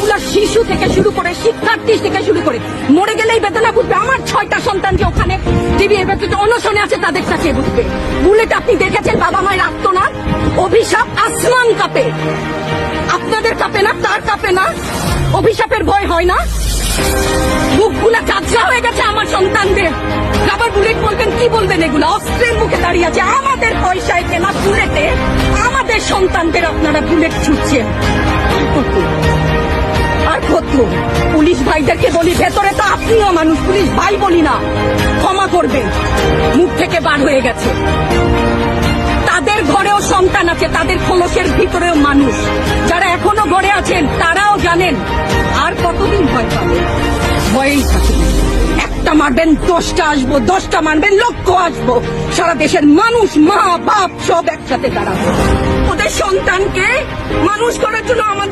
কতগুলা শিশু থেকে শুরু করে শিক্ষার্থী থেকে শুরু করে মরে গেলেই বেদনা বুঝবে। আমার 6টা সন্তান যে ওখানে টিভি অনশনে আছে তাদের কাছে বুঝবে। বুলেট আপনি দেখেছেন বাবা মায়ের আত্মনাদ, অভিশাপ আসমান কাঁপে, আপনাদের কাঁপে না? তার কাঁপে না? অভিশাপের ভয় হয় না? বুকগুলা কাঁচা হয়ে গেছে আমার সন্তানদের। আবার বুলেট বলবেন, কি বলবেন? এগুলো অস্ত্রের মুখে দাঁড়িয়ে আছে, আমাদের পয়সায় কেনা বুলেটে আমাদের সন্তানদের আপনারা বুলেট ছুটছেন। আর কত পুলিশ ভাইদেরকে বলি, ভেতরে তো আপনিও মানুষ, পুলিশ ভাই বলি না, ক্ষমা করবেন, মুখ থেকে বার হয়ে গেছে। তাদের ঘরেও সন্তান আছে, তাদের খোলসের ভিতরেও মানুষ। যারা এখনো ঘরে আছেন তারাও জানেন আর কতদিন ভয় পাবেন। ভয়েই থাকেন, একটা মারবেন 10টা আসবো, 10টা মারবেন লক্ষ আসবো। সারা দেশের মানুষ, মা বাপ সব একসাথে দাঁড়াবো ওদের সন্তানকে মানুষ করার জন্য। আমাদের